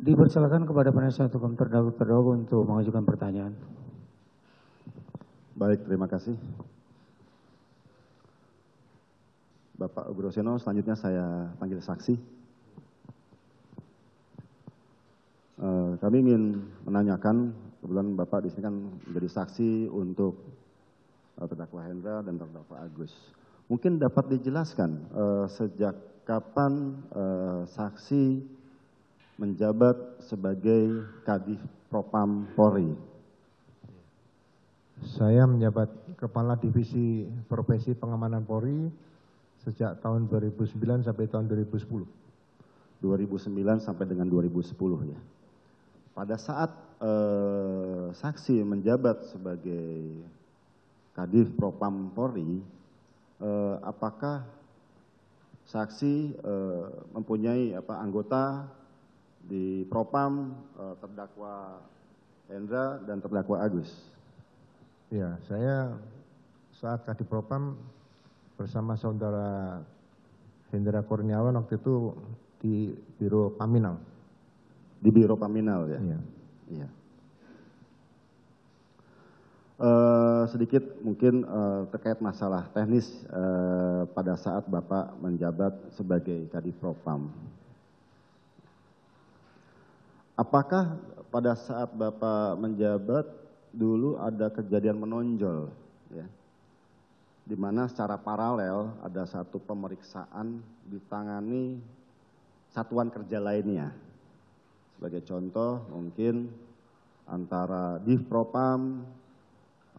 Dipersilakan kepada penasihat hukum terdakwa untuk mengajukan pertanyaan. Baik, terima kasih. Bapak Ugroseno, selanjutnya saya panggil saksi. Kami ingin menanyakan, kebetulan Bapak di sini kan menjadi saksi untuk terdakwa Hendra dan terdakwa Agus. Mungkin dapat dijelaskan sejak kapan saksi menjabat sebagai Kadif Propam Polri? Saya menjabat Kepala Divisi Profesi Pengamanan Polri sejak tahun 2009 sampai tahun 2010. 2009 sampai dengan 2010 ya. Pada saat saksi menjabat sebagai Kadif Propam Polri, apakah saksi mempunyai anggota di Propam terdakwa Hendra dan terdakwa Agus? Ya, saya saat Kadif Propam bersama saudara Hendra Kurniawan waktu itu di Biro Paminal. Di Biro Paminal ya? Iya. Iya. Sedikit mungkin terkait masalah teknis pada saat Bapak menjabat sebagai Kadif Propam. Apakah pada saat Bapak menjabat dulu ada kejadian menonjol, ya, di mana secara paralel ada satu pemeriksaan ditangani satuan kerja lainnya. Sebagai contoh mungkin antara Div Propam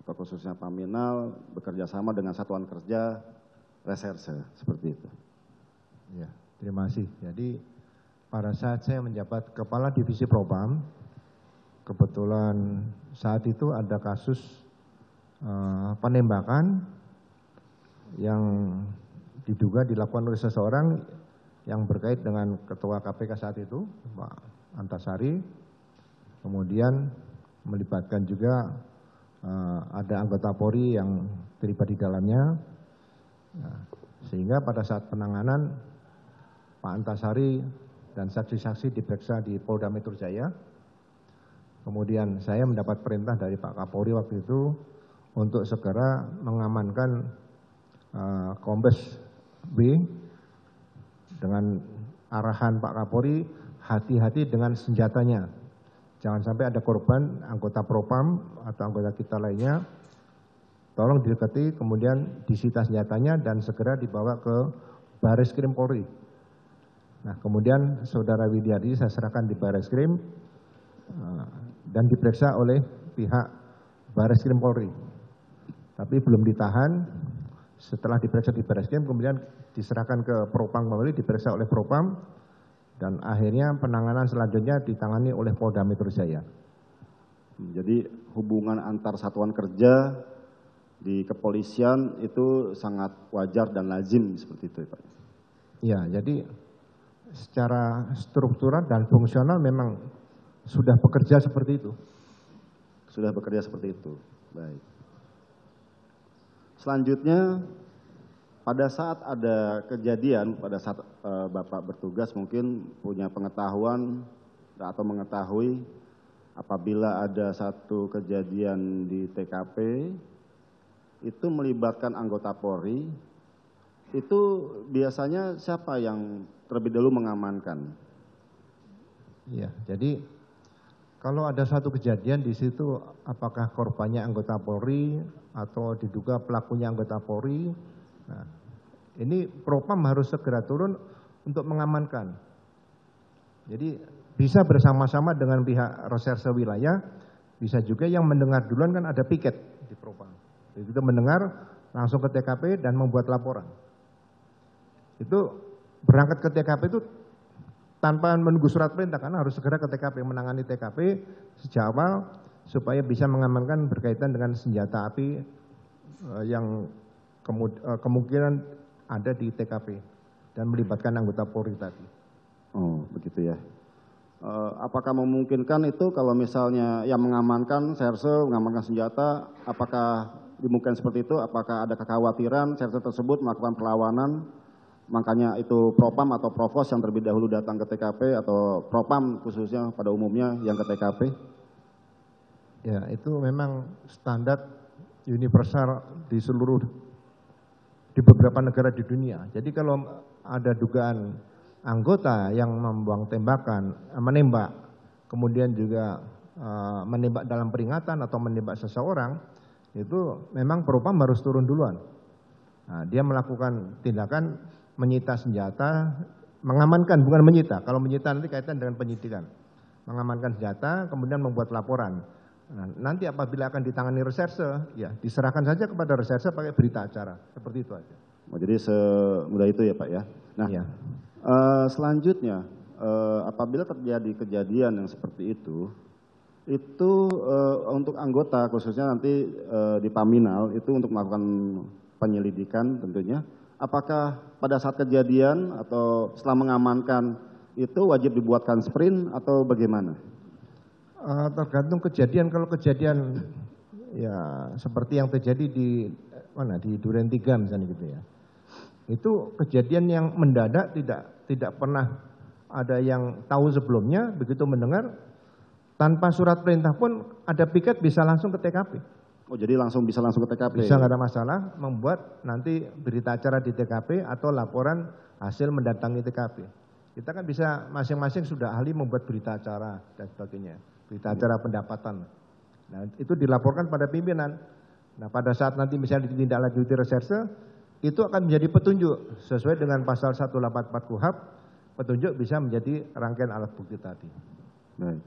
atau khususnya Paminal bekerja sama dengan satuan kerja reserse, seperti itu. Ya, terima kasih. Jadi pada saat saya menjabat Kepala Divisi Propam, kebetulan saat itu ada kasus penembakan yang diduga dilakukan oleh seseorang yang berkait dengan Ketua KPK saat itu, Pak Antasari. Kemudian melibatkan juga ada anggota Polri yang terlibat di dalamnya. Sehingga pada saat penanganan Pak Antasari dan saksi-saksi diperiksa di Polda Metro Jaya. Kemudian saya mendapat perintah dari Pak Kapolri waktu itu untuk segera mengamankan Kombes B dengan arahan Pak Kapolri, hati-hati dengan senjatanya. Jangan sampai ada korban anggota Propam atau anggota kita lainnya. Tolong didekati, kemudian disita senjatanya dan segera dibawa ke Bareskrim Polri. Nah, kemudian saudara Widyadi saya serahkan di Bareskrim dan diperiksa oleh pihak Bareskrim Polri. Tapi belum ditahan. Setelah diperiksa di Bareskrim, kemudian diserahkan ke Propam Polri, diperiksa oleh Propam, dan akhirnya penanganan selanjutnya ditangani oleh Polda Metro Jaya. Jadi hubungan antar satuan kerja di kepolisian itu sangat wajar dan lazim seperti itu, Pak? Ya, jadi secara struktural dan fungsional memang sudah bekerja seperti itu. Sudah bekerja seperti itu, baik. Selanjutnya, pada saat ada kejadian, pada saat Bapak bertugas mungkin punya pengetahuan atau mengetahui apabila ada satu kejadian di TKP, itu melibatkan anggota Polri, itu biasanya siapa yang terlebih dahulu mengamankan? Iya, jadi kalau ada satu kejadian di situ, apakah korbannya anggota Polri atau diduga pelakunya anggota Polri, nah, ini Propam harus segera turun untuk mengamankan. Jadi bisa bersama-sama dengan pihak reserse wilayah, bisa juga yang mendengar duluan kan ada piket di Propam. Jadi itu mendengar langsung ke TKP dan membuat laporan. Itu berangkat ke TKP itu tanpa menunggu surat perintah, karena harus segera ke TKP, menangani TKP sejak awal supaya bisa mengamankan berkaitan dengan senjata api yang kemungkinan ada di TKP dan melibatkan anggota Polri tadi. Oh, begitu ya. Apakah memungkinkan itu kalau misalnya yang mengamankan serse, mengamankan senjata, apakah dimungkinkan seperti itu? Apakah ada kekhawatiran serse tersebut melakukan perlawanan makanya itu Propam atau Provos yang terlebih dahulu datang ke TKP atau Propam khususnya pada umumnya yang ke TKP? Ya, itu memang standar universal di beberapa negara di dunia. Jadi kalau ada dugaan anggota yang membuang tembakan, menembak, kemudian juga menembak dalam peringatan atau menembak seseorang, itu memang Propam harus turun duluan. Nah, dia melakukan tindakan menyita senjata, mengamankan, bukan menyita. Kalau menyita nanti kaitan dengan penyidikan. Mengamankan senjata, kemudian membuat laporan. Nah, nanti apabila akan ditangani reserse, ya diserahkan saja kepada reserse pakai berita acara. Seperti itu aja. Oh, jadi semudah itu ya Pak ya. Nah, Ya. Selanjutnya, apabila terjadi kejadian yang seperti itu untuk anggota khususnya nanti di Paminal itu untuk melakukan penyelidikan tentunya, apakah pada saat kejadian atau setelah mengamankan itu wajib dibuatkan sprint atau bagaimana? Tergantung kejadian. Kalau kejadian ya seperti yang terjadi di Duren 3 misalnya gitu ya. Itu kejadian yang mendadak, tidak pernah ada yang tahu sebelumnya, begitu mendengar tanpa surat perintah pun ada piket bisa langsung ke TKP. Oh, jadi bisa langsung ke TKP? Bisa, nggak ada masalah, membuat nanti berita acara di TKP atau laporan hasil mendatangi TKP. Kita kan bisa masing-masing sudah ahli membuat berita acara dan sebagainya. Berita acara pendapatan. Nah, itu dilaporkan pada pimpinan. Nah, pada saat nanti misalnya ditindaklanjuti reserse, itu akan menjadi petunjuk sesuai dengan pasal 184 KUHP, petunjuk bisa menjadi rangkaian alat bukti tadi. Baik.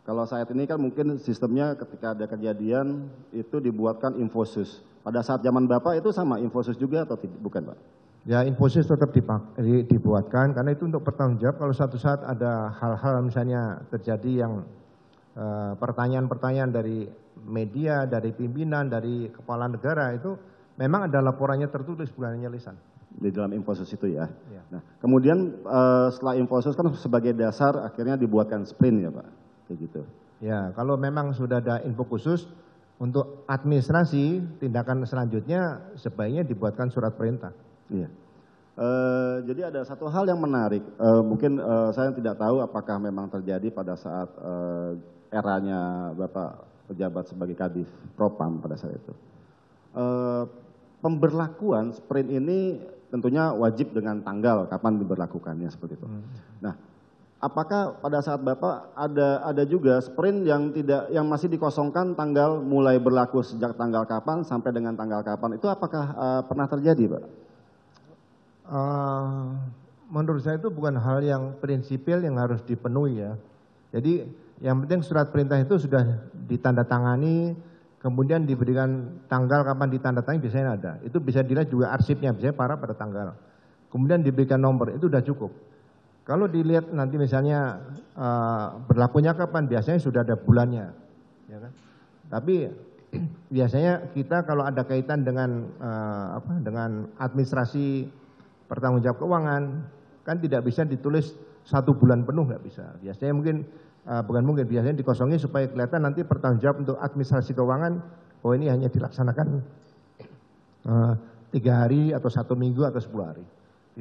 Kalau saat ini kan mungkin sistemnya ketika ada kejadian itu dibuatkan infosus. Pada saat zaman Bapak itu sama infosus juga atau bukan Pak? Ya, infosus tetap dibuatkan karena itu untuk bertanggung jawab kalau suatu saat ada hal-hal misalnya terjadi yang pertanyaan-pertanyaan dari media, dari pimpinan, dari kepala negara itu memang ada laporannya tertulis bukan hanya lisan. Di dalam infosus itu ya. Ya. Nah, kemudian setelah infosus kan sebagai dasar akhirnya dibuatkan sprint ya Pak, kayak gitu. Ya, kalau memang sudah ada info khusus untuk administrasi tindakan selanjutnya sebaiknya dibuatkan surat perintah. Iya. Jadi ada satu hal yang menarik, mungkin saya tidak tahu apakah memang terjadi pada saat eranya Bapak pejabat sebagai Kadif Propam pada saat itu. Pemberlakuan sprint ini tentunya wajib dengan tanggal kapan diberlakukannya seperti itu. Nah, apakah pada saat Bapak ada juga sprint yang masih dikosongkan tanggal mulai berlaku sejak tanggal kapan sampai dengan tanggal kapan? Itu apakah pernah terjadi, Pak? Menurut saya itu bukan hal yang prinsipil yang harus dipenuhi ya. Jadi yang penting surat perintah itu sudah ditandatangani, kemudian diberikan tanggal kapan ditandatangani biasanya ada. Itu bisa dilihat juga arsipnya, biasanya pada tanggal. Kemudian diberikan nomor, itu sudah cukup. Kalau dilihat nanti misalnya berlakunya kapan, biasanya sudah ada bulannya. Ya kan? Tapi biasanya kita kalau ada kaitan dengan dengan administrasi pertanggungjawab keuangan, kan tidak bisa ditulis 1 bulan penuh, nggak bisa. Biasanya biasanya dikosongi supaya kelihatan nanti pertanggungjawab untuk administrasi keuangan, oh ini hanya dilaksanakan 3 hari atau 1 minggu atau 10 hari.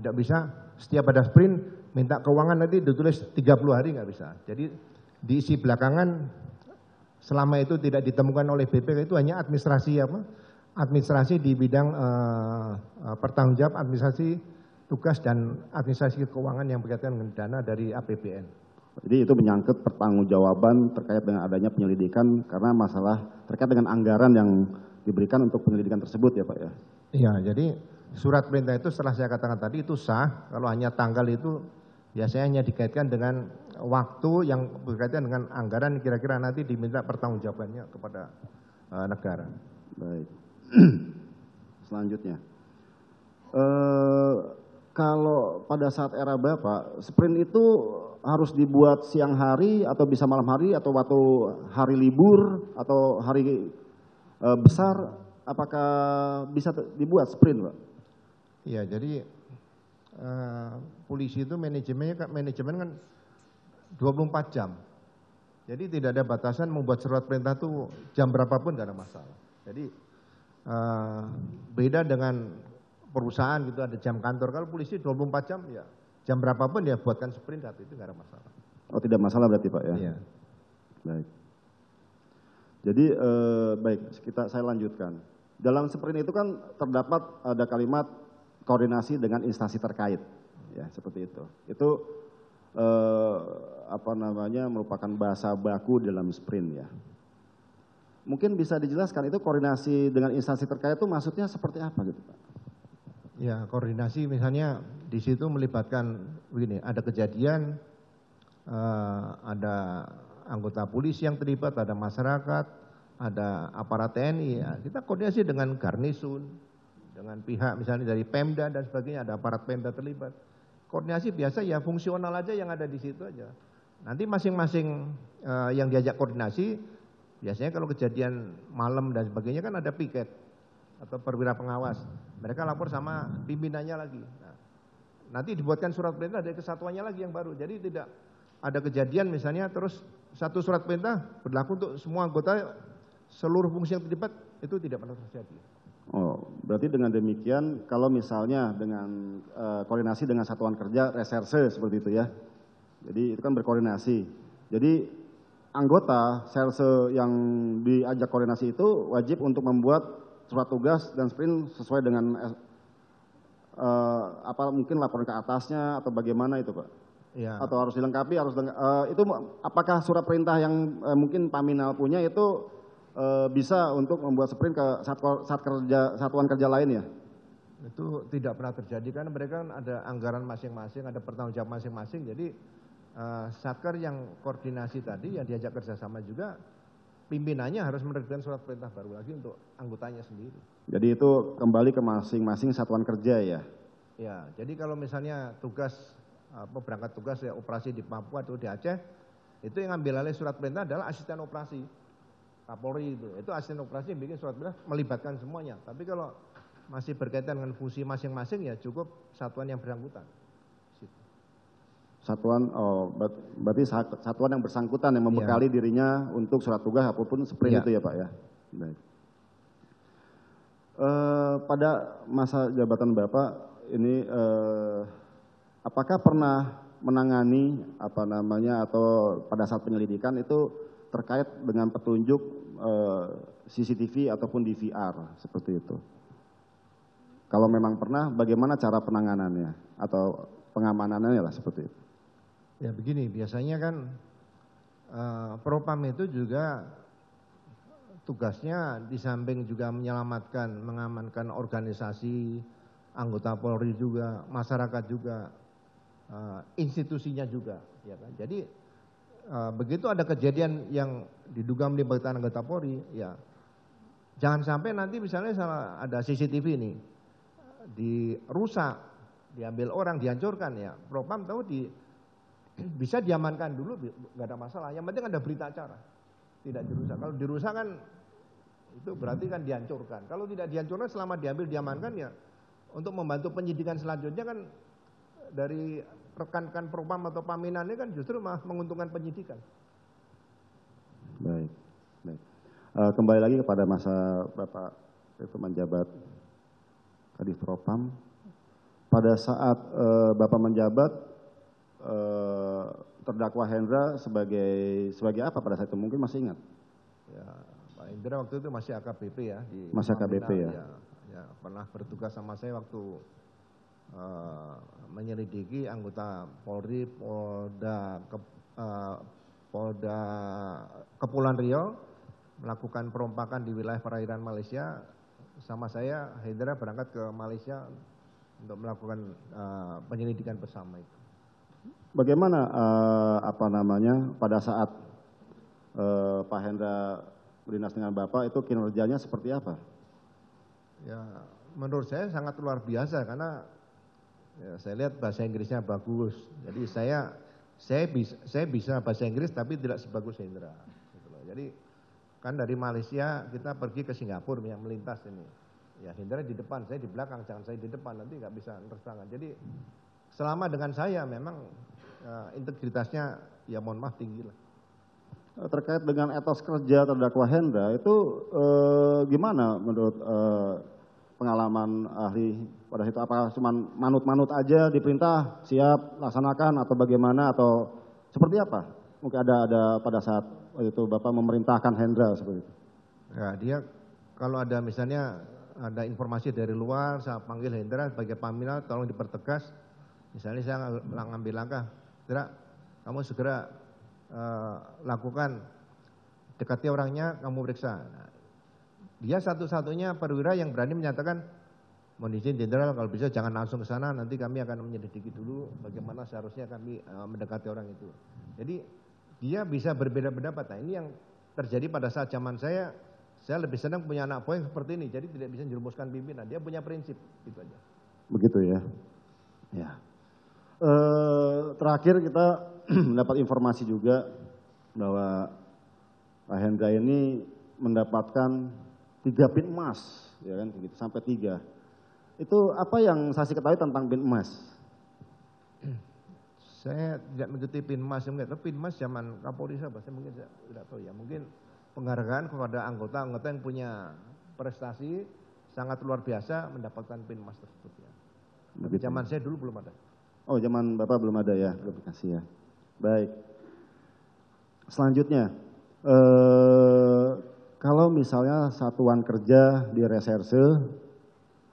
Tidak bisa setiap ada sprint minta keuangan nanti ditulis 30 hari, nggak bisa. Jadi diisi belakangan selama itu tidak ditemukan oleh BPK itu hanya administrasi di bidang pertanggungjawab administrasi tugas dan administrasi keuangan yang berkaitan dengan dana dari APBN. Jadi itu menyangkut pertanggungjawaban terkait dengan adanya penyelidikan karena masalah terkait dengan anggaran yang diberikan untuk penyelidikan tersebut ya Pak ya? Iya, jadi surat perintah itu setelah saya katakan tadi itu sah, kalau hanya tanggal itu biasanya hanya dikaitkan dengan waktu yang berkaitan dengan anggaran kira-kira nanti diminta pertanggungjawabannya kepada negara. Baik. Selanjutnya. Kalau pada saat era Bapak, sprint itu harus dibuat siang hari atau bisa malam hari atau waktu hari libur atau hari besar, apakah bisa dibuat sprint, Pak? Iya, jadi polisi itu manajemen kan 24 jam. Jadi tidak ada batasan membuat surat perintah itu jam berapapun tidak ada masalah. Jadi beda dengan perusahaan gitu ada jam kantor. Kalau polisi 24 jam ya jam berapapun ya buatkan sprint itu nggak ada masalah. Oh tidak masalah berarti Pak ya? Iya. Baik. Jadi baik saya lanjutkan. Dalam sprint itu kan terdapat ada kalimat koordinasi dengan instansi terkait, ya seperti itu. Itu merupakan bahasa baku dalam sprint ya. Mungkin bisa dijelaskan itu koordinasi dengan instansi terkait itu maksudnya seperti apa gitu Pak? Ya koordinasi misalnya di situ melibatkan begini, ada kejadian, ada anggota polisi yang terlibat, ada masyarakat, ada aparat TNI, ya kita koordinasi dengan garnisun, dengan pihak misalnya dari Pemda dan sebagainya, ada aparat Pemda terlibat. Koordinasi biasa ya fungsional aja yang ada di situ aja. Nanti masing-masing yang diajak koordinasi, biasanya kalau kejadian malam dan sebagainya kan ada piket atau perwira pengawas. Mereka lapor sama pimpinannya lagi. Nah, nanti dibuatkan surat perintah dari kesatuannya lagi yang baru. Jadi tidak ada kejadian misalnya terus satu surat perintah berlaku untuk semua anggota, seluruh fungsi yang terlibat, itu tidak pernah terjadi. Oh, berarti dengan demikian kalau misalnya dengan koordinasi dengan satuan kerja reserse seperti itu ya. Jadi itu kan berkoordinasi. Jadi anggota serse yang diajak koordinasi itu wajib untuk membuat surat tugas dan sprint sesuai dengan mungkin laporan ke atasnya atau bagaimana itu Pak? Ya. Atau harus dilengkapi, itu apakah surat perintah yang mungkin Paminal punya itu bisa untuk membuat sprint ke satuan kerja lain ya? Itu tidak pernah terjadi karena mereka kan ada anggaran masing-masing, ada pertanggung jawab masing-masing. Jadi Satker yang koordinasi tadi yang diajak kerjasama juga pimpinannya harus menerbitkan surat perintah baru lagi untuk anggotanya sendiri. Jadi itu kembali ke masing-masing satuan kerja ya? Ya, jadi kalau misalnya tugas berangkat tugas ya operasi di Papua atau di Aceh, itu yang ambil alih surat perintah adalah asisten operasi Kapolri itu asisten operasi yang bikin surat perintah melibatkan semuanya. Tapi kalau masih berkaitan dengan fungsi masing-masing ya cukup satuan yang bersangkutan. Satuan, berarti satuan yang bersangkutan yang membekali dirinya untuk surat tugas apapun sprint itu ya Pak ya. Baik. Pada masa jabatan Bapak ini apakah pernah menangani atau pada saat penyelidikan itu terkait dengan petunjuk CCTV ataupun DVR seperti itu? Kalau memang pernah, bagaimana cara penanganannya atau pengamanannya lah seperti itu? Ya begini, biasanya kan Propam itu juga tugasnya di samping juga menyelamatkan, mengamankan organisasi, anggota Polri juga, masyarakat juga, institusinya juga. Ya kan? Jadi begitu ada kejadian yang diduga melibatkan anggota Polri, ya jangan sampai nanti misalnya ada CCTV ini dirusak, diambil orang, dihancurkan ya. Propam tahu bisa diamankan dulu, nggak ada masalah. Yang penting ada berita acara, tidak dirusak. Kalau dirusak kan itu berarti kan dihancurkan. Kalau tidak dihancurkan selama diambil diamankan ya untuk membantu penyidikan selanjutnya kan dari rekan-rekan Propam atau Paminan ini kan justru malah menguntungkan penyidikan. Baik, baik. Kembali lagi kepada masa Bapak itu menjabat Kadif Propam. Pada saat Bapak menjabat terdakwa Hendra sebagai apa pada saat itu, mungkin masih ingat? Ya, Pak Hendra waktu itu masih AKBP ya. Masih AKBP ya? Ya, pernah bertugas sama saya waktu menyelidiki anggota Polri, Polda Kepulauan Riau melakukan perompakan di wilayah perairan Malaysia. Sama saya, Hendra berangkat ke Malaysia untuk melakukan penyelidikan bersama itu. Bagaimana pada saat Pak Hendra berdinas dengan Bapak itu kinerjanya seperti apa? Ya, menurut saya sangat luar biasa karena ya, saya lihat bahasa Inggrisnya bagus. Jadi saya bisa bahasa Inggris tapi tidak sebagus Hendra. Gitu loh. Jadi kan dari Malaysia kita pergi ke Singapura yang melintas ini. Ya Hendra di depan, saya di belakang, jangan saya di depan nanti nggak bisa terus-terusan. Jadi selama dengan saya memang integritasnya ya mohon maaf tinggi lah. Terkait dengan etos kerja terdakwa Hendra itu gimana menurut pengalaman ahli pada situ? Apakah cuma manut-manut aja diperintah siap laksanakan atau bagaimana atau seperti apa? Mungkin ada pada saat itu Bapak memerintahkan Hendra seperti itu. Ya, dia kalau ada misalnya ada informasi dari luar, saya panggil Hendra sebagai pamina, tolong dipertegas. Misalnya saya ngambil langkah, Hendra, kamu segera lakukan, dekati orangnya, kamu periksa. Nah, dia satu-satunya perwira yang berani menyatakan, mohon izin jenderal kalau bisa jangan langsung ke sana, nanti kami akan menyelidiki dulu bagaimana seharusnya kami mendekati orang itu. Jadi dia bisa berbeda pendapat. Nah, ini yang terjadi pada saat zaman saya lebih senang punya anak buah yang seperti ini, jadi tidak bisa menjerumuskan pimpinan, dia punya prinsip, gitu aja. Begitu ya. Ya. Terakhir kita mendapat informasi juga bahwa Pak Hendra ini mendapatkan 3 pin emas, ya kan, gitu, sampai 3. Itu apa yang saksi ketahui tentang pin emas? Saya tidak mengikuti pin emas, tapi pin emas zaman Kapolri saya mungkin saya tidak tahu ya, mungkin penghargaan kepada anggota-anggota yang punya prestasi sangat luar biasa mendapatkan pin emas tersebut ya. Tapi zaman saya dulu belum ada. Oh, zaman Bapak belum ada ya, belum dikasih ya. Baik. Selanjutnya, kalau misalnya satuan kerja di reserse,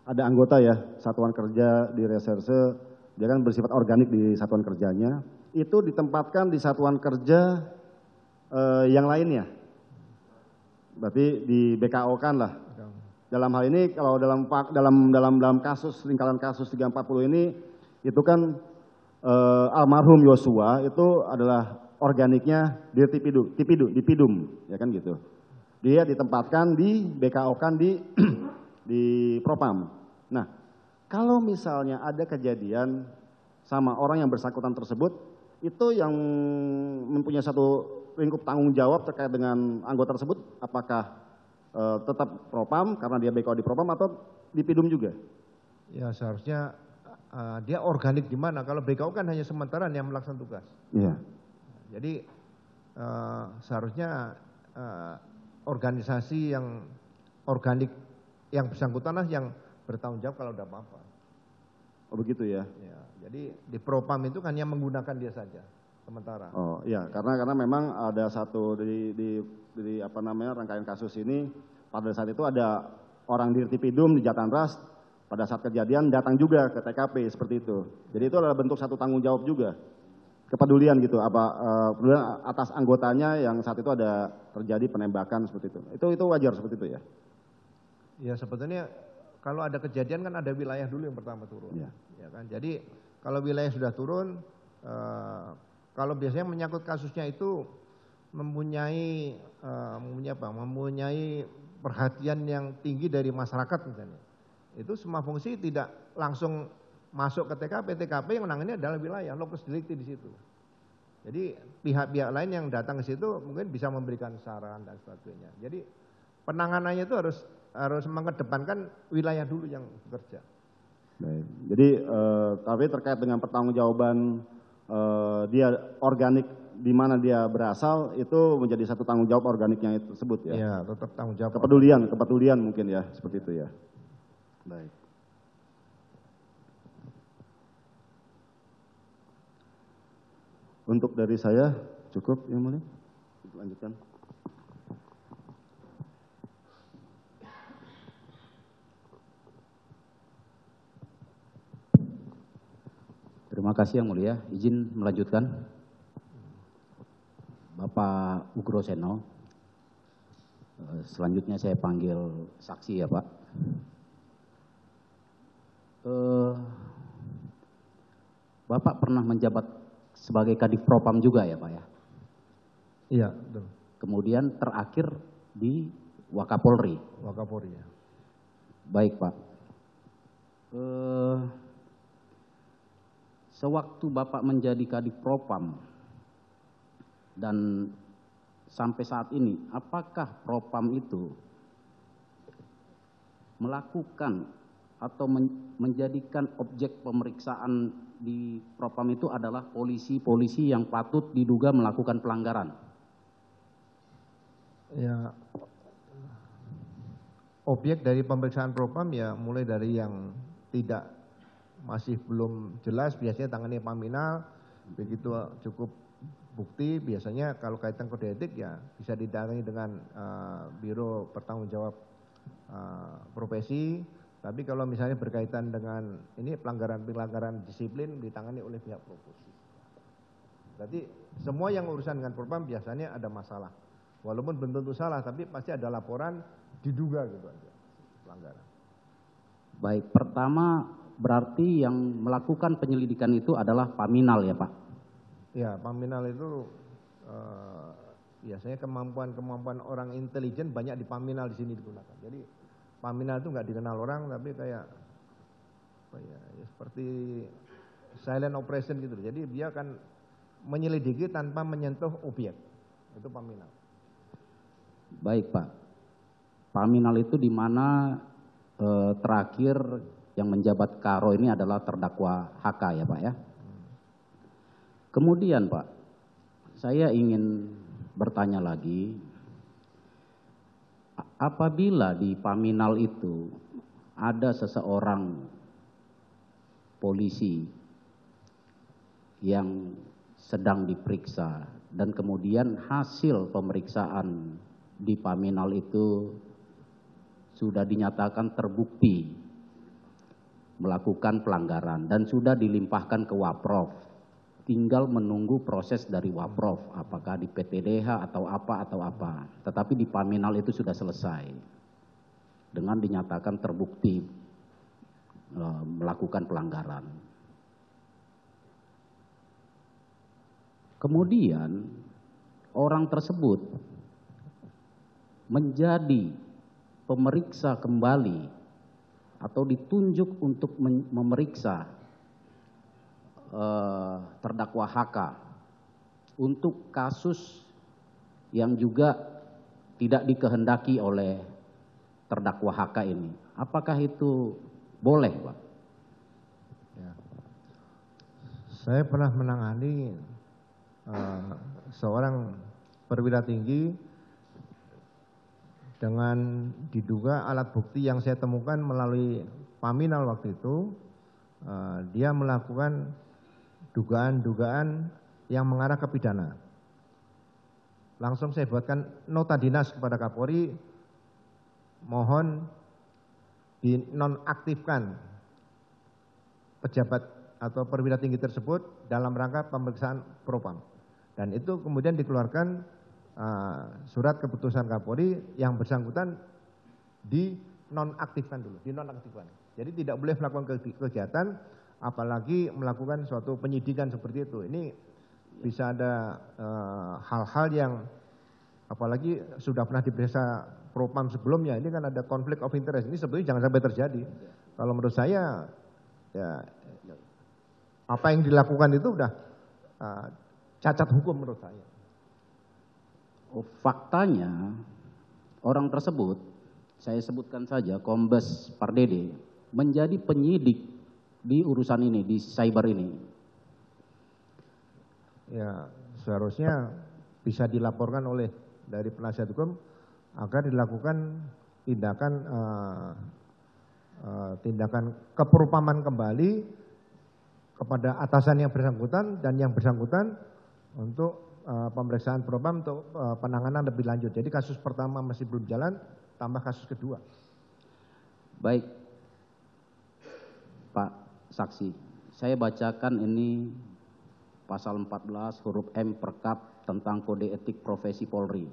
ada anggota ya, satuan kerja di reserse, dia kan bersifat organik di satuan kerjanya, itu ditempatkan di satuan kerja yang lainnya. Berarti di BKO kan lah. Dalam hal ini kalau dalam kasus lingkaran kasus 340 ini itu kan almarhum Yosua itu adalah organiknya di Tipidum, ya kan gitu. Dia ditempatkan di BKO kan di Propam. Nah, kalau misalnya ada kejadian sama orang yang bersangkutan tersebut, itu yang mempunyai satu lingkup tanggung jawab terkait dengan anggota tersebut, apakah tetap Propam karena dia BKO di Propam atau di Pidum juga? Ya seharusnya dia organik di mana? Kalau BKO kan hanya sementara yang melaksanakan tugas. Iya. Jadi seharusnya organisasi yang organik yang bersangkutan lah yang bertanggung jawab kalau ada apa-apa. Oh begitu ya? Ya, jadi di Propam itu kan yang menggunakan dia saja sementara. Oh iya, karena memang ada satu di apa namanya rangkaian kasus ini pada saat itu ada orang di Tipidum di Jatanras pada saat kejadian datang juga ke TKP seperti itu. Jadi itu adalah bentuk satu tanggung jawab juga, kepedulian gitu, kepedulian atas anggotanya yang saat itu ada terjadi penembakan seperti itu. Itu wajar seperti itu ya? Ya sebetulnya kalau ada kejadian kan ada wilayah dulu yang pertama turun. Ya. Ya kan? Jadi kalau wilayah sudah turun, kalau biasanya menyangkut kasusnya itu mempunyai perhatian yang tinggi dari masyarakat misalnya. Itu semua fungsi tidak langsung masuk ke TKP yang menangani adalah wilayah, lokus delikti di situ. Jadi pihak-pihak lain yang datang ke situ mungkin bisa memberikan saran dan sebagainya. Jadi penanganannya itu harus mengedepankan wilayah dulu yang bekerja. Baik. Jadi tapi terkait dengan pertanggungjawaban dia organik di mana dia berasal itu menjadi satu tanggung jawab organiknya itu tersebut ya. Iya, tetap tanggung jawab. Kepedulian mungkin ya seperti itu ya. Baik. Untuk dari saya cukup yang mulia. Lanjutkan. Terima kasih yang mulia, izin melanjutkan. Bapak Ugroseno, selanjutnya saya panggil saksi ya Pak. Bapak pernah menjabat sebagai Kadif Propam juga ya Pak ya? Iya, betul. Kemudian terakhir di Wakapolri. Wakapolri ya. Baik Pak. Sewaktu Bapak menjadi Kadif Propam dan sampai saat ini, apakah Propam itu melakukan atau menjadikan objek pemeriksaan di Propam itu adalah polisi-polisi yang patut diduga melakukan pelanggaran? Ya, objek dari pemeriksaan Propam ya mulai dari yang masih belum jelas, biasanya tangani Paminal, begitu cukup bukti, biasanya kalau kaitan kode etik ya bisa ditangani dengan Biro Bertanggung Jawab Profesi, tapi kalau misalnya berkaitan dengan ini pelanggaran disiplin ditangani oleh pihak Profesi. Jadi semua yang urusan dengan Propam biasanya ada masalah, walaupun belum tentu salah, tapi pasti ada laporan diduga gitu aja pelanggaran. Baik, Pertama berarti yang melakukan penyelidikan itu adalah Paminal ya Pak? ya Paminal itu biasanya kemampuan orang intelijen banyak di Paminal di sini digunakan. Jadi Paminal itu nggak dikenal orang, tapi kayak apa ya, seperti silent operation gitu. Jadi dia akan menyelidiki tanpa menyentuh objek. Itu Paminal. Baik Pak. Paminal itu di mana terakhir yang menjabat Karo ini adalah terdakwa HK ya Pak ya. Kemudian Pak, saya ingin bertanya lagi, apabila di Paminal itu ada seseorang polisi yang sedang diperiksa dan kemudian hasil pemeriksaan di Paminal itu sudah dinyatakan terbukti melakukan pelanggaran dan sudah dilimpahkan ke Waprov, tinggal menunggu proses dari Waprov, apakah di PTDH atau apa. Tetapi di Paminal itu sudah selesai dengan dinyatakan terbukti melakukan pelanggaran. Kemudian orang tersebut menjadi pemeriksa kembali atau ditunjuk untuk memeriksa terdakwa HK untuk kasus yang juga tidak dikehendaki oleh terdakwa HK ini. Apakah itu boleh, Pak? Ya. Saya pernah menangani seorang perwira tinggi dengan diduga alat bukti yang saya temukan melalui Paminal waktu itu, dia melakukan dugaan-dugaan yang mengarah ke pidana. Langsung saya buatkan nota dinas kepada Kapolri, mohon dinonaktifkan pejabat atau perwira tinggi tersebut dalam rangka pemeriksaan Propam. Dan itu kemudian dikeluarkan surat keputusan Kapolri yang bersangkutan dinonaktifkan dulu, dinonaktifkan. Jadi tidak boleh melakukan kegiatan, apalagi melakukan suatu penyidikan seperti itu. Ini bisa ada hal-hal yang, apalagi sudah pernah diperiksa Propam sebelumnya, ini kan ada konflik of interest. Ini sebetulnya jangan sampai terjadi. Kalau menurut saya, ya apa yang dilakukan itu udah cacat hukum menurut saya. Oh, faktanya orang tersebut, saya sebutkan saja, Kombes Pardede, menjadi penyidik di urusan ini, di cyber ini. Ya, seharusnya bisa dilaporkan oleh dari penasihat hukum agar dilakukan tindakan keperupaman kembali kepada atasan yang bersangkutan dan yang bersangkutan untuk pemeriksaan Propam untuk penanganan lebih lanjut. Jadi kasus pertama masih belum jalan, tambah kasus kedua. Baik, Pak Saksi, saya bacakan ini pasal 14 huruf M Perkap tentang kode etik profesi Polri.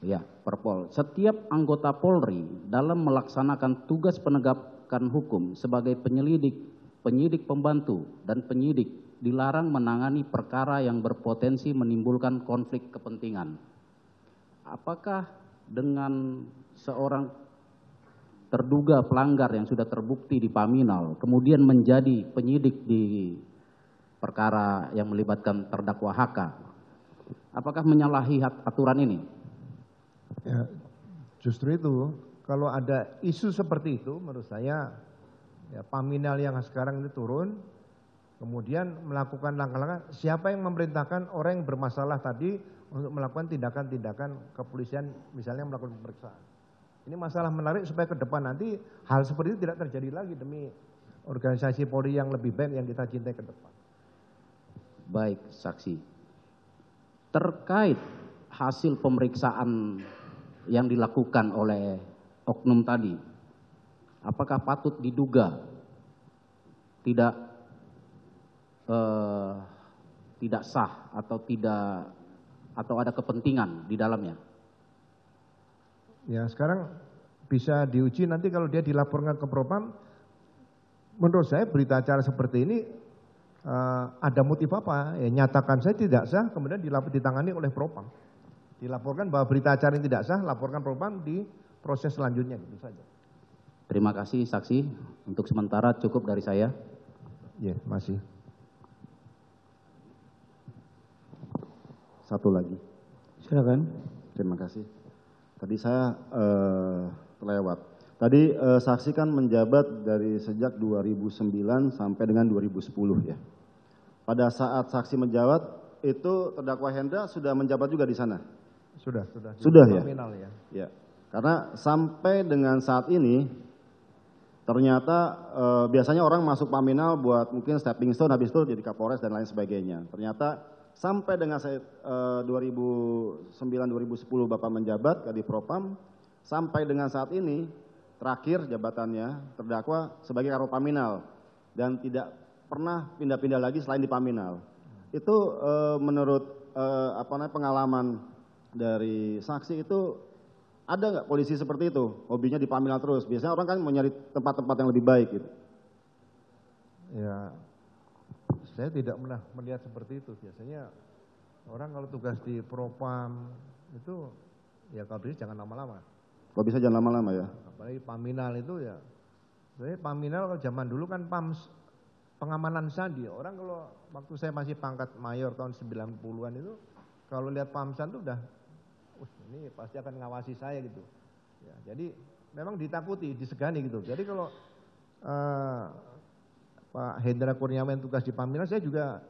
Ya, Perpol. Setiap anggota Polri dalam melaksanakan tugas penegakan hukum sebagai penyelidik, penyidik pembantu, dan penyidik dilarang menangani perkara yang berpotensi menimbulkan konflik kepentingan. Apakah dengan seorang terduga pelanggar yang sudah terbukti di Paminal kemudian menjadi penyidik di perkara yang melibatkan terdakwa HK, apakah menyalahi aturan ini? Ya, justru itu, kalau ada isu seperti itu, menurut saya ya, Paminal yang sekarang ini turun, kemudian melakukan langkah-langkah, siapa yang memerintahkan orang yang bermasalah tadi untuk melakukan tindakan-tindakan kepolisian, misalnya melakukan pemeriksaan. Ini masalah menarik supaya ke depan nanti hal seperti itu tidak terjadi lagi demi organisasi Polri yang lebih baik yang kita cintai ke depan. Baik, saksi. Terkait hasil pemeriksaan yang dilakukan oleh oknum tadi, apakah patut diduga tidak sah atau ada kepentingan di dalamnya? Ya sekarang bisa diuji nanti kalau dia dilaporkan ke Propam. Menurut saya berita acara seperti ini ada motif apa? Ya, nyatakan saya tidak sah, kemudian ditangani oleh Propam. Dilaporkan bahwa berita acara ini tidak sah, laporkan Propam di proses selanjutnya, gitu saja. Terima kasih saksi. Untuk sementara cukup dari saya. Ya, masih. Satu lagi. Silakan. Terima kasih. Tadi saya terlewat. Tadi saksi kan menjabat dari sejak 2009 sampai dengan 2010 ya. Pada saat saksi menjabat itu terdakwa Hendra sudah menjabat juga di sana? Sudah Ya? Nominal ya. Ya. Karena sampai dengan saat ini ternyata biasanya orang masuk Paminal buat mungkin stepping stone, habis itu jadi Kapolres dan lain sebagainya. Ternyata sampai dengan 2009-2010 Bapak menjabat Kadif Propam, sampai dengan saat ini terakhir jabatannya terdakwa sebagai Karo Paminal dan tidak pernah pindah-pindah lagi selain di Paminal. Itu menurut pengalaman dari saksi itu ada nggak polisi seperti itu, hobinya di Paminal terus? Biasanya orang kan mau nyari tempat-tempat yang lebih baik gitu. Ya, saya tidak pernah melihat seperti itu. Biasanya orang kalau tugas di Propam itu ya kalau bisa jangan lama-lama. Kalau bisa jangan lama-lama ya. Apalagi Paminal itu ya. Sebenarnya Paminal kalau zaman dulu kan pengamanan sandi. Orang kalau waktu saya masih pangkat mayor tahun 90-an itu kalau lihat Pamsan itu udah ini pasti akan ngawasi saya gitu. Ya, jadi memang ditakuti, disegani gitu. Jadi kalau Pak Hendra Kurniawan tugas di Paminal, saya juga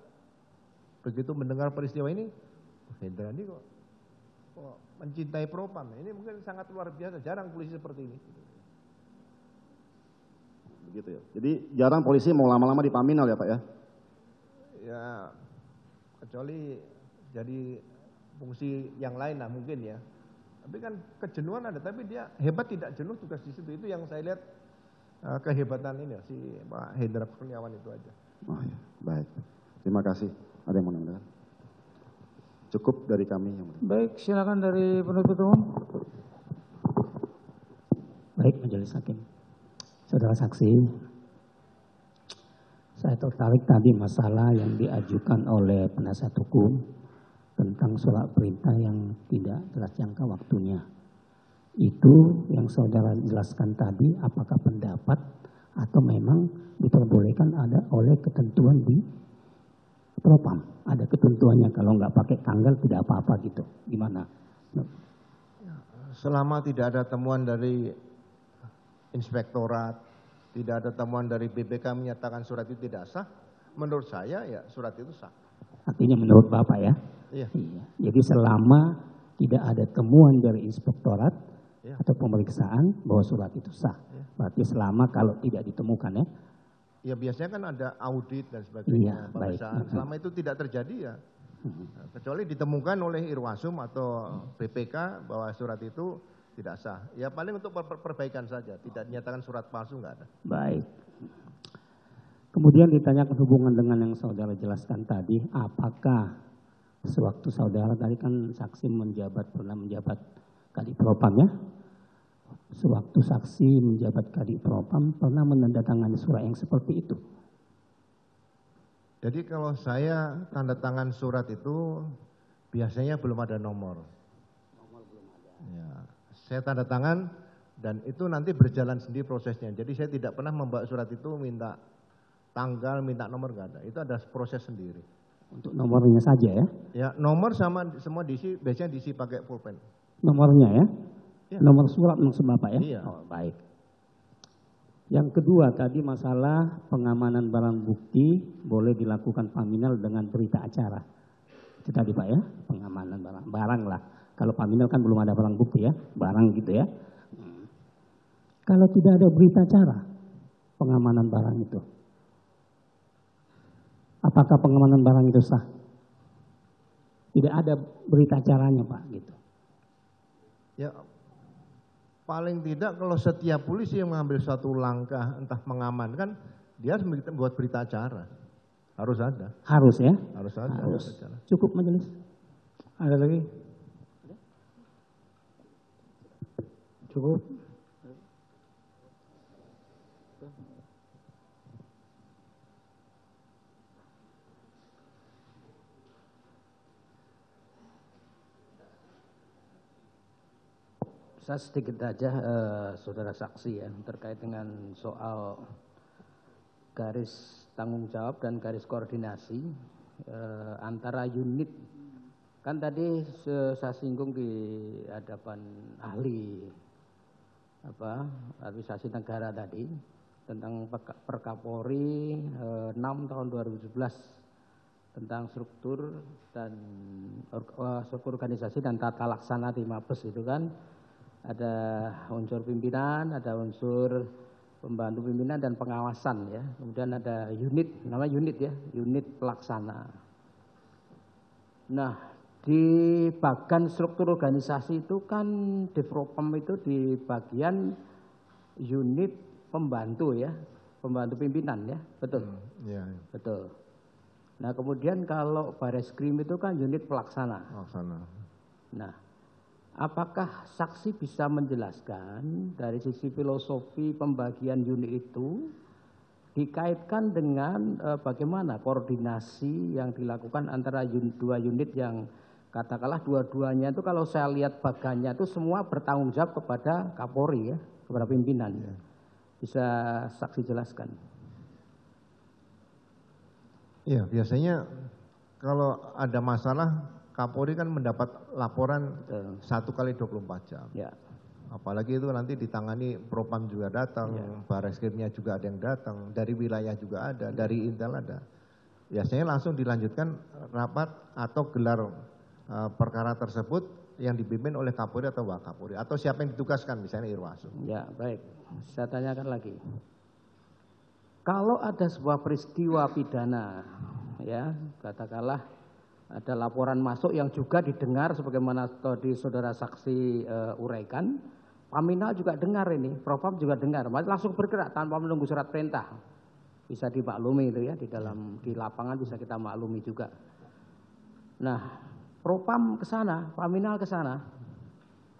begitu mendengar peristiwa ini, Hendra ini kok mencintai Propam. Ini mungkin sangat luar biasa, jarang polisi seperti ini. Begitu ya. Jadi jarang polisi mau lama-lama di Paminal ya Pak ya? Ya, kecuali jadi fungsi yang lain lah mungkin ya. Tapi kan kejenuhan ada, tapi dia hebat tidak jenuh tugas di situ. Itu yang saya lihat kehebatan ini si Pak Hendra Kurniawan itu aja. Oh ya, baik. Terima kasih. Ada yang mau nambahkan? Cukup dari kami yang mulia. Baik, silakan dari penuntut umum. Baik, Majelis Hakim. Saudara saksi, saya tertarik tadi masalah yang diajukan oleh penasihat hukum tentang surat perintah yang tidak jelas jangka waktunya. Itu yang saudara jelaskan tadi, apakah pendapat atau memang diperbolehkan ada oleh ketentuan di Propam? Ada ketentuannya kalau nggak pakai tanggal tidak apa-apa gitu. Gimana? Selama tidak ada temuan dari inspektorat, tidak ada temuan dari BPK menyatakan surat itu tidak sah, menurut saya ya surat itu sah. Artinya menurut Bapak ya? Iya. Iya. Jadi selama tidak ada temuan dari inspektorat atau pemeriksaan bahwa surat itu sah. Berarti selama kalau tidak ditemukan ya? Ya biasanya kan ada audit dan sebagainya, Iya, pemeriksaan. baik. Selama itu tidak terjadi ya, kecuali ditemukan oleh Irwasum atau BPK bahwa surat itu tidak sah. Ya paling untuk perbaikan saja, tidak dinyatakan surat palsu, nggak ada. Baik. Kemudian ditanyakan hubungan dengan yang saudara jelaskan tadi, apakah sewaktu saudara tadi kan saksi pernah menjabat Kadif Propam ya? Sewaktu saksi menjabat Kadif Propam pernah menandatangani surat yang seperti itu? Jadi kalau saya tanda tangan surat itu biasanya belum ada nomor. Ya, saya tanda tangan dan itu nanti berjalan sendiri prosesnya. Jadi saya tidak pernah membawa surat itu minta tanggal, minta nomor, nggak ada. Itu ada proses sendiri. Untuk nomornya saja ya? Ya nomor sama semua diisi, biasanya diisi pakai pulpen. Nomornya ya? Ya. Nomor surat maksud Bapak ya? Iya. Oh, baik. Yang kedua tadi masalah pengamanan barang bukti boleh dilakukan Paminal dengan berita acara. Itu tadi Pak ya, pengamanan barang lah. Kalau Paminal kan belum ada barang bukti ya, barang gitu ya. Kalau tidak ada berita acara pengamanan barang itu, apakah pengamanan barang itu sah? Tidak ada berita acaranya, Pak, gitu. Ya, paling tidak kalau setiap polisi yang mengambil suatu langkah entah mengamankan, dia harus membuat berita acara. Harus ada. Harus ya? Harus ada. Harus. Berita acara. Cukup majelis. Ada lagi? Cukup. Saya sedikit aja, saudara saksi ya, terkait dengan soal garis tanggung jawab dan garis koordinasi antara unit. Kan tadi saya singgung di hadapan ahli administrasi negara tadi tentang Perkapolri 6 tahun 2017 tentang struktur dan struktur organisasi dan tata laksana di Mabes itu kan. Ada unsur pimpinan, ada unsur pembantu pimpinan dan pengawasan ya. Kemudian ada unit, namanya unit ya, unit pelaksana. Nah, di bagian struktur organisasi itu kan di Propam itu di bagian unit pembantu ya, pembantu pimpinan ya, betul? Iya. Betul. Nah, kemudian kalau Bareskrim itu kan unit pelaksana. Pelaksana. Nah, apakah saksi bisa menjelaskan dari sisi filosofi pembagian unit itu dikaitkan dengan bagaimana koordinasi yang dilakukan antara dua unit yang katakanlah dua-duanya itu kalau saya lihat bagannya itu semua bertanggung jawab kepada Kapolri ya, kepada pimpinan. Bisa saksi jelaskan? Iya, biasanya kalau ada masalah Kapolri kan mendapat laporan 1 kali 24 jam. Ya. Apalagi itu nanti ditangani Propam juga datang, Bareskrimnya juga ada yang datang, dari wilayah juga ada, dari Intel ada. Biasanya langsung dilanjutkan rapat atau gelar perkara tersebut yang dipimpin oleh Kapolri atau Wakapolri atau siapa yang ditugaskan, misalnya Irwasum. Ya, baik. Saya tanyakan lagi. Kalau ada sebuah peristiwa pidana, ya, katakanlah ada laporan masuk yang juga didengar sebagaimana tadi saudara saksi uraikan, Paminal juga dengar ini, Propam juga dengar, langsung bergerak tanpa menunggu surat perintah. Bisa dimaklumi itu ya, di lapangan bisa kita maklumi juga. Nah, Propam ke sana, Paminal ke sana,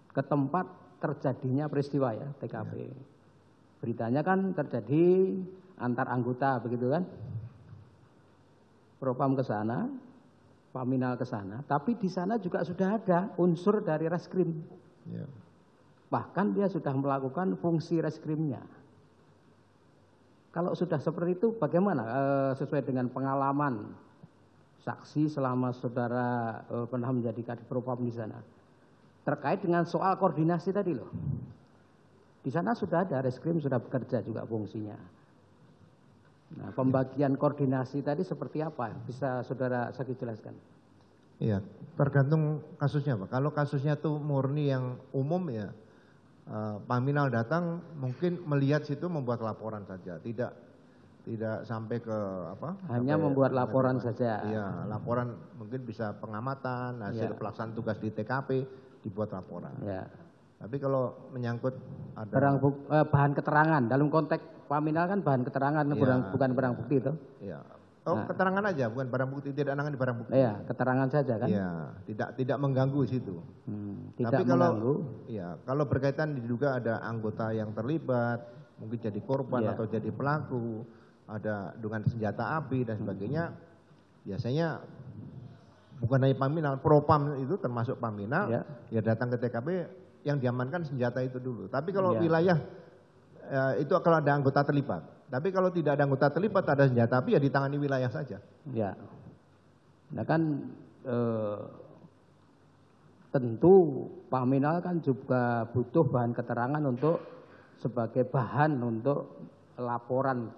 ke tempat terjadinya peristiwa ya, TKP. Beritanya kan terjadi antar anggota begitu kan. Propam ke sana, Paminal ke sana, tapi di sana juga sudah ada unsur dari reskrim. Ya. Bahkan dia sudah melakukan fungsi reskrimnya. Kalau sudah seperti itu bagaimana sesuai dengan pengalaman saksi selama saudara pernah menjadi Kadif Propam di sana? Terkait dengan soal koordinasi tadi loh. Di sana sudah ada reskrim, sudah bekerja juga fungsinya. Nah, pembagian koordinasi tadi seperti apa? Bisa saudara saksi jelaskan? Iya, tergantung kasusnya Pak. Kalau kasusnya tuh murni yang umum ya, Paminal datang mungkin melihat situ membuat laporan saja, tidak sampai ke apa? Hanya membuat laporan saja. Iya, laporan mungkin bisa pengamatan, hasil pelaksanaan tugas di TKP dibuat laporan. Ya. Tapi kalau menyangkut ada bahan keterangan dalam konteks Paminal kan bahan keterangan bukan barang bukti itu. Iya. Oh, keterangan aja, bukan barang bukti, tidak nangani barang bukti. Iya, keterangan saja kan? Iya, tidak mengganggu situ. Tidak Tapi mengganggu. Kalau berkaitan diduga ada anggota yang terlibat, mungkin jadi korban atau jadi pelaku, ada dengan senjata api dan sebagainya, biasanya bukan hanya Paminal, Propam itu termasuk Paminal, ya datang ke TKP yang diamankan senjata itu dulu. Tapi kalau wilayah itu kalau ada anggota terlibat. Tapi kalau tidak ada anggota terlibat, ada senjata api ya ditangani wilayah saja. Ya. Nah kan tentu Paminal kan juga butuh bahan keterangan untuk sebagai bahan untuk laporan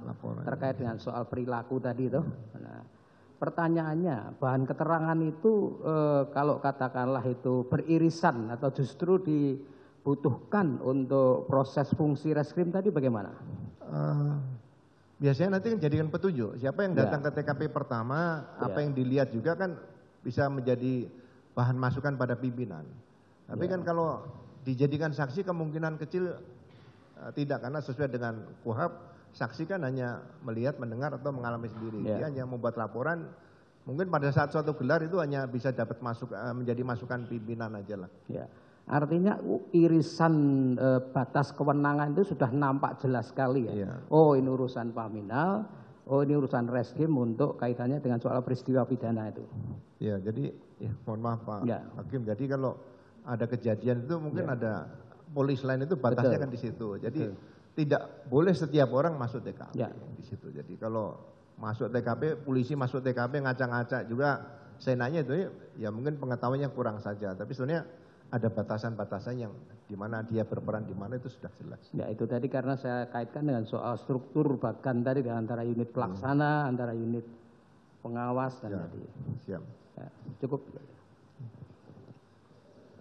terkait dengan soal perilaku tadi itu. Nah, pertanyaannya, bahan keterangan itu kalau katakanlah itu beririsan atau justru dibutuhkan untuk proses fungsi reskrim tadi bagaimana? Biasanya nanti jadikan petunjuk. Siapa yang datang ke TKP pertama, apa yang dilihat juga kan bisa menjadi bahan masukan pada pimpinan. Tapi kan kalau dijadikan saksi kemungkinan kecil tidak, karena sesuai dengan KUHP, saksi kan hanya melihat, mendengar atau mengalami sendiri. Dia hanya membuat laporan. Mungkin pada saat suatu gelar itu hanya bisa dapat menjadi masukan pimpinan aja lah. Ya. Artinya irisan batas kewenangan itu sudah nampak jelas sekali ya. Iya. Oh ini urusan Paminal, oh ini urusan Reskrim untuk kaitannya dengan soal peristiwa pidana itu. Ya, jadi mohon maaf Pak Hakim. Jadi kalau ada kejadian itu mungkin ada polis lain itu batasnya kan di situ. Jadi tidak boleh setiap orang masuk TKP di situ. Jadi kalau masuk TKP, polisi masuk TKP ngacak-ngacak juga senanya itu ya mungkin pengetahuannya kurang saja. Tapi sebenarnya ada batasan-batasan yang di mana dia berperan di mana itu sudah jelas. Ya itu tadi karena saya kaitkan dengan soal struktur bahkan tadi antara unit pelaksana, antara unit pengawas dan tadi. Siap. Ya, cukup.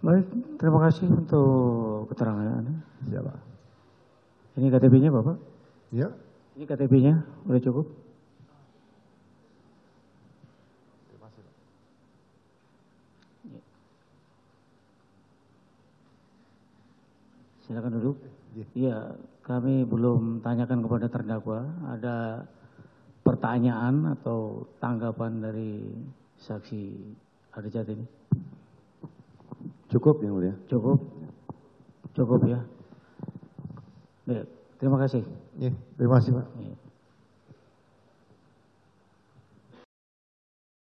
Baik, terima kasih untuk keterangan Anda. Siapa? Ini KTP-nya Bapak? Ya. Ini KTP-nya, udah cukup? Silakan duduk. Iya, kami belum tanyakan kepada terdakwa. Ada pertanyaan atau tanggapan dari saksi Arjat ini? Cukup yang mulia. Cukup? Cukup ya. Baik, terima kasih. Terima kasih Pak.